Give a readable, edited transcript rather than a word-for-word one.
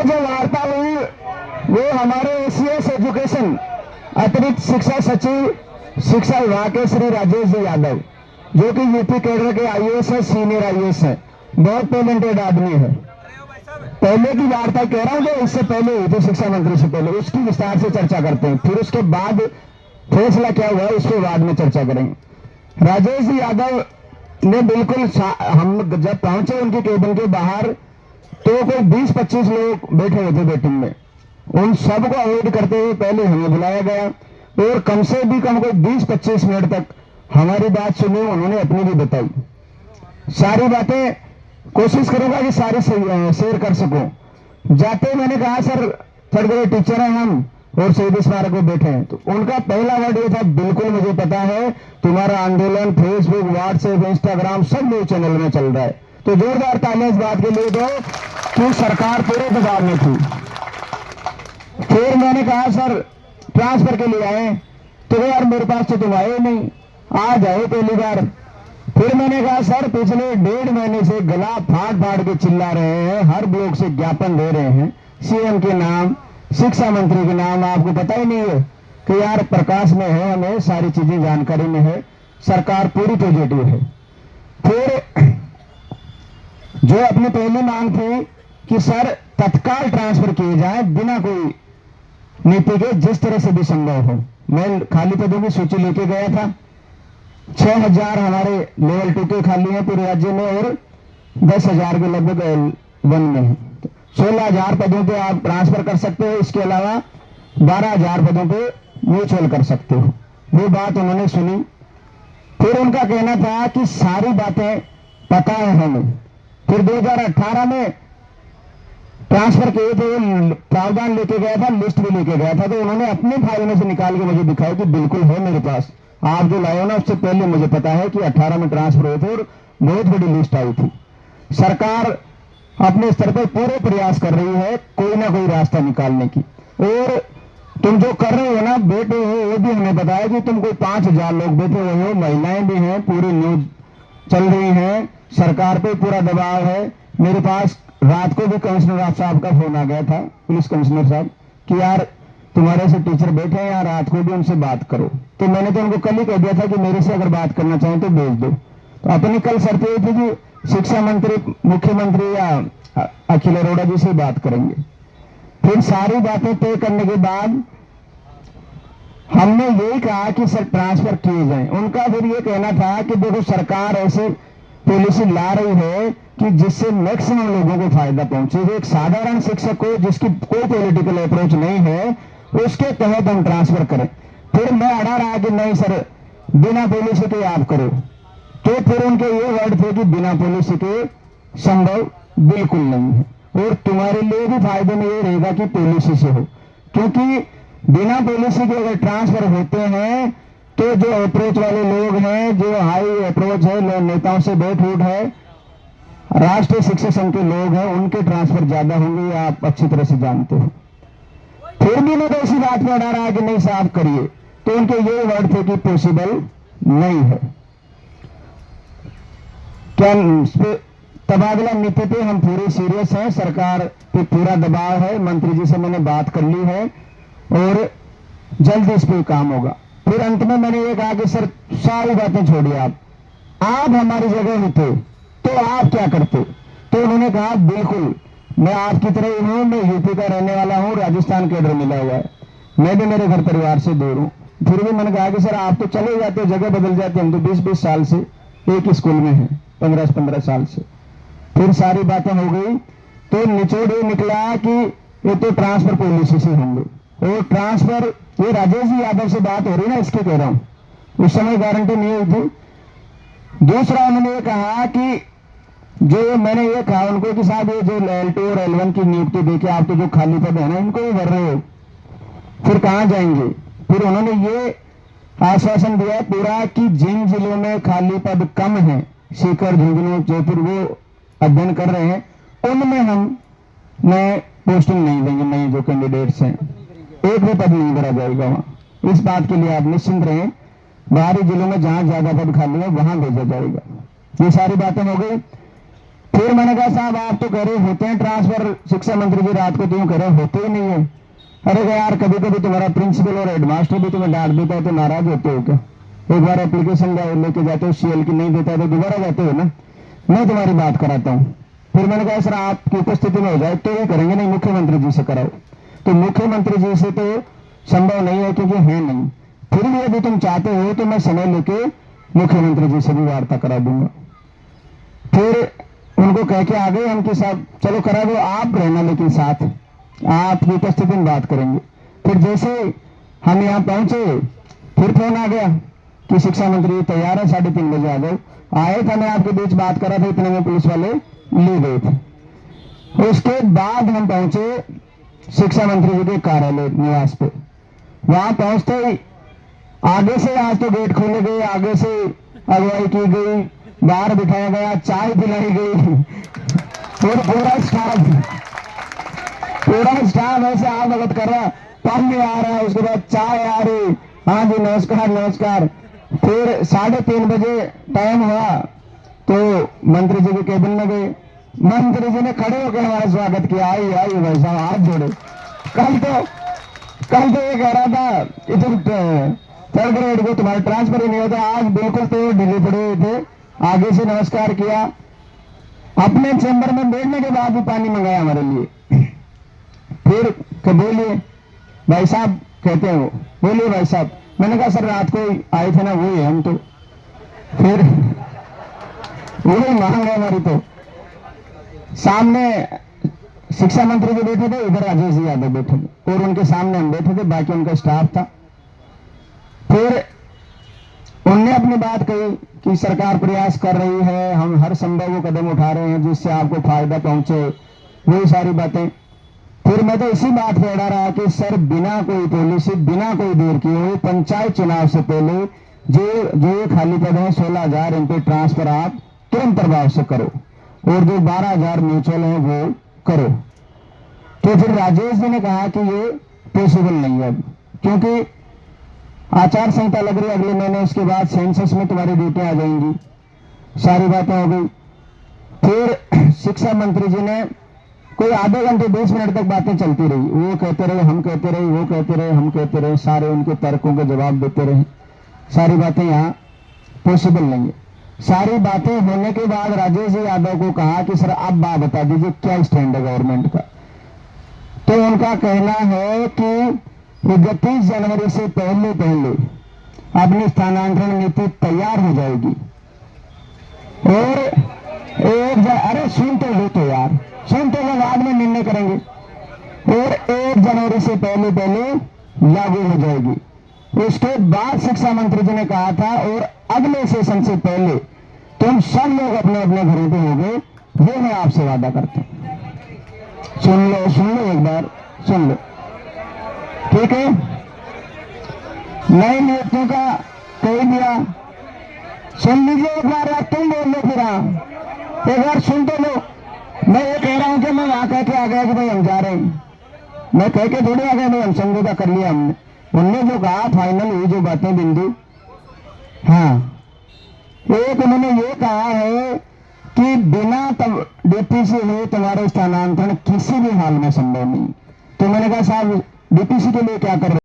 ये जो वार्ता हुई वो हमारे एसीएस एजुकेशन अतिरिक्त शिक्षा सचिव शिक्षा विभाग के श्री राजेश जी यादव, जो कि यूपी कैडर के आईएएस है, सीनियर आईएएस है, बहुत टैलेंटेड आदमी है। पहले की वार्ता कह रहा हूं जो इससे पहले हुई थी शिक्षा मंत्री से पहले, उसकी विस्तार से चर्चा करते हैं, फिर उसके बाद फैसला क्या हुआ उसके बाद में चर्चा करेंगे। राजेश जी यादव ने बिल्कुल हम जब पहुंचे उनके केबिन के बाहर तो कोई 20-25 लोग बैठे हुए थे वेटिंग में, उन सबको अवॉइड करते हुए पहले हमें बुलाया गया और कम से भी कम कोई 20-25 मिनट तक हमारी बात सुनी, उन्होंने अपनी भी बताई। सारी बातें कोशिश करूंगा कि सारी शेयर कर सकूं। जाते मैंने कहा सर थर्ड ग्रेड टीचर हैं हम और शहीद स्मारक में बैठे हैं, तो उनका पहला वर्ड ये था, बिल्कुल मुझे पता है तुम्हारा आंदोलन फेसबुक व्हाट्सएप इंस्टाग्राम सब न्यूज चैनल में चल रहा है। तो जोरदार तालियां इस बात के लिए दो कि सरकार पूरे दबाव में थी। फिर मैंने कहा सर ट्रांसफर के लिए आए, तो यार मेरे पास तो तुम आए नहीं, आज आए पहली बार। फिर मैंने कहा सर पिछले 1.5 महीने से गला फाड़ फाड़ के चिल्ला रहे हैं, हर ब्लॉक से ज्ञापन दे रहे हैं, सीएम के नाम शिक्षा मंत्री के नाम, आपको पता ही नहीं है कि यार प्रकाश में है, हमें सारी चीजें जानकारी में है, सरकार पूरी पॉजिटिव है। फिर जो अपनी पहली मांग थी कि सर तत्काल ट्रांसफर किए जाए बिना कोई नीति के, जिस तरह से भी संभव हो। मैं खाली पदों की सूची लेके गया था, 6,000 हमारे लेवल 2 के खाली हैं पूरे राज्य में और 10,000 के लगभग L1 में है। 16,000 पदों पे आप ट्रांसफर कर सकते हो, इसके अलावा 12,000 पदों पे म्यूचुअल कर सकते हो। वो बात उन्होंने सुनी। फिर उनका कहना था कि सारी बातें पता है हमें। फिर 2018 में ट्रांसफर किए थे, प्रावधान लेके गया था, लिस्ट भी लेके गया था, तो उन्होंने अपनी फाइल में से निकाल के मुझे दिखाया कि बिल्कुल है मेरे पास, आप जो लाए हो ना उससे पहले मुझे पता है कि 18 में ट्रांसफर हुए थे और बहुत बड़ी लिस्ट आई थी। सरकार अपने स्तर पर पूरे प्रयास कर रही है कोई ना कोई रास्ता निकालने की, और तुम जो कर रहे हो ना बैठे हो, वो भी हमें बताया कि तुम कोई 5,000 लोग बैठे हुए हो, महिलाएं भी हैं, पूरी न्यूज चल रही है, सरकार पे पूरा दबाव है। मेरे पास रात को भी कमिश्नर साहब का फोन आ गया था, पुलिस कमिश्नर साहब, कि यार तुम्हारे से टीचर बैठे हैं यार, रात को भी उनसे बात करो। तो मैंने तो उनको कल ही कह दिया था कि मेरे से अगर बात करना चाहें तो भेज दो। तो अपनी कल शर्त ये थी कि शिक्षा मंत्री मुख्यमंत्री या अखिल अरोड़ा जी से बात करेंगे। फिर सारी बातें तय करने के बाद हमने यही कहा कि सर ट्रांसफर किए जाएं। उनका फिर ये कहना था कि देखो सरकार ऐसी पॉलिसी ला रही है कि जिससे मैक्सिमम लोगों को फायदा पहुंचे, एक साधारण शिक्षक को जिसकी कोई पॉलिटिकल अप्रोच नहीं है उसके तहत हम ट्रांसफर करें। फिर मैं अड़ा रहा कि नहीं सर बिना पॉलिसी के आप करो, तो फिर उनके ये वर्ड थे कि बिना पॉलिसी के संभव बिल्कुल नहीं है, और तुम्हारे लिए भी फायदे में ये रहेगा कि पॉलिसी से हो, क्योंकि बिना पॉलिसी के अगर ट्रांसफर होते हैं तो जो अप्रोच वाले लोग हैं, जो हाई अप्रोच है, नेताओं से बैठ उठ है, राष्ट्रीय शिक्षा संघ के लोग हैं, उनके ट्रांसफर ज्यादा होंगे, ये आप अच्छी तरह से जानते हो। फिर भी मैं तो इसी बात में अड़ा रहा कि नहीं साहब करिए, तो उनके ये वर्ड थे कि पॉसिबल नहीं है। क्या तबादला नीति पे हम पूरे सीरियस हैं, सरकार पे पूरा दबाव है, मंत्री जी से मैंने बात कर ली है और जल्द इस पे काम होगा। फिर अंत में मैंने ये कहा कि सर सारी बातें छोड़िए, आप हमारी जगह होते तो आप क्या करते। तो उन्होंने कहा बिल्कुल मैं आपकी तरह ही हूं, मैं यूपी का रहने वाला हूं, राजस्थान कैडर मिला हुआ है, मैं भी मेरे घर परिवार से दूर हूं। फिर भी मैंने कहा कि सर आप तो चले जाते, जगह बदल जाते, हम तो 20-20 साल से एक ही स्कूल में हैं, 15-15 साल से। फिर सारी बातें हो गई तो निचोड़ ये निकला कि ये तो ट्रांसफर पॉलिसी से होंगे, और ट्रांसफर ये राजेश जी यादव से बात हो रही ना, इसके कह रहा हूं, उस समय गारंटी नहीं हुई थी। दूसरा उन्होंने ये कहा कि जो मैंने ये कहा उनको कि साहब ये जो L2 और L1 की नियुक्ति देके आप तो जो खाली पद है ना इनको भी भर रहे हो, फिर कहां जाएंगे। फिर उन्होंने ये आश्वासन दिया पूरा कि जिन जिलों में खाली पद कम है, सीकर झुंझुनू जयपुर, वो अध्ययन कर रहे हैं, उनमें हम नए पोस्टिंग नहीं देंगे, नए जो कैंडिडेट्स हैं एक भी पद नहीं भरा जाएगा वहां। इस बात के लिए आप निश्चिंत रहें, बाहरी जिलों में जहां ज्यादा पद खाली है वहां भेजा जाएगा। ये सारी बातें हो गई। फिर मैंने कहा साहब आप तो कह रहे होते हैं ट्रांसफर, शिक्षा मंत्री जी रात को तो यूं कह रहे होते ही नहीं है। अरे यार कभी कभी तुम्हारा प्रिंसिपल और हेडमास्टर भी तुम्हें डांट देता है तो नाराज होते हो क्या? एक बार एप्लीकेशन लेके जाते हो, सीएल की नहीं देता है तो दोबारा जाते हो ना। मैं तुम्हारी बात कराता हूँ। फिर मैंने कहा सर आपकी उपस्थिति में हो जाए तो ये करेंगे, नहीं मुख्यमंत्री जी से कराओ। तो मुख्यमंत्री जी से तो संभव नहीं है क्योंकि है नहीं। फिर भी यदि तुम चाहते हो तो मैं समय लेके मुख्यमंत्री जी से भी वार्ता करा दूंगा। फिर उनको कह के आ गए उनके साथ, चलो करा दो, आप रहना लेकिन साथ आपकी उपस्थिति में बात करेंगे। फिर जैसे हम यहाँ पहुंचे फिर फोन आ गया कि शिक्षा मंत्री तैयार है, 3:30 बजे आ गए। आए थे, मैं आपके बीच बात कर रहा था, इतने में पुलिस वाले ले गए थे। उसके बाद हम पहुंचे शिक्षा मंत्री जी के कार्यालय निवास पे। वहां पहुंचते ही आगे से आज तो गेट खोले गए, आगे से अगुवाई की गई, बाहर बिठाया गया, चाय पिलाई गई और पूरा स्टाफ ऐसे आवगत कर रहा, पानी आ रहा है, उसके बाद चाय आ रही, हाँ जी नमस्कार नमस्कार। फिर 3:30 बजे टाइम हुआ तो मंत्री जी के केबिन में गए। मंत्री जी ने खड़े होकर हमारा स्वागत किया, आइए आइए भाई साहब हाथ जोड़े। कल तो ये कह रहा था इधर थर्ड ग्रेड को तुम्हारा ट्रांसफर ही नहीं होता, आज बिल्कुल तो ढीले पड़े हुए थे। आगे से नमस्कार किया, अपने चैम्बर में बैठने के बाद भी पानी मंगाया हमारे लिए। फिर बोलिए भाई साहब, कहते हैं वो, बोलिए भाई साहब। मैंने कहा सर रात को आए थे ना वही है हम तो। फिर वही मांग है हमारी। तो सामने शिक्षा मंत्री जी बैठे थे, इधर राजेश जी यादव बैठे थे और उनके सामने हम बैठे थे, बाकी उनका स्टाफ था। फिर उनने अपनी बात कही कि सरकार प्रयास कर रही है, हम हर संभव कदम उठा रहे हैं जिससे आपको फायदा पहुंचे, वही सारी बातें। फिर मैं तो इसी बात पे अड़ा रहा कि सर बिना कोई पॉलिसी, बिना कोई देर किए हुए पंचायत चुनाव से पहले जो खाली पद है 16,000 इन पे ट्रांसफर आप तुरंत प्रभाव से करो और जो 12,000 म्यूचुअल है वो करो। तो फिर राजेश जी ने कहा कि ये पॉसिबल नहीं है क्योंकि आचार संहिता लग रही है अगले महीने, उसके बाद सेंसस में तुम्हारी ड्यूटियां आ जाएंगी, सारी बातें हो गई। फिर शिक्षा मंत्री जी ने कोई आधे घंटे 20 मिनट तक बातें चलती रही, वो कहते रहे, हम कहते रहे, वो कहते रहे, हम कहते रहे, सारे उनके तर्कों के जवाब देते रहे। सारी बातें यहाँ पॉसिबल नहीं है। सारी बातें होने के बाद राजेश जी यादव को कहा कि सर आप बात बता दीजिए क्या स्टैंड है गवर्नमेंट का। तो उनका कहना है कि 31 जनवरी से पहले अपनी स्थानांतरण नीति तैयार हो जाएगी और अरे सुन तो लो तो यार, सुन तो लो, बाद में निर्णय करेंगे। और 1 जनवरी से पहले लागू हो जाएगी। उसके बाद शिक्षा मंत्री जी ने कहा था और अगले सेशन से पहले तुम सब लोग अपने अपने घरों पे हो गए, वो मैं आपसे वादा करता हूं। सुन लो एक बार, सुन लो, ठीक है। नई नियुक्तियों का कह दिया, सुन लीजिए एक बार, आप तुम बोल लो, फिर एक बार सुन तो लो। मैं ये कह रहा हूं कि मैं वहां कह के आ गया कि भाई हम जा रहे हैं, मैं कह के थोड़ी आ गया, भाई हम समझौता कर लिया हमने। उनने जो कहा फाइनल हुई जो बातें बिंदु, हाँ एक उन्होंने ये कहा है कि बिना डीपीसी हुए तुम्हारे स्थानांतरण किसी भी हाल में संभव नहीं। तो मैंने कहा साहब डीपीसी के लिए क्या कर रहे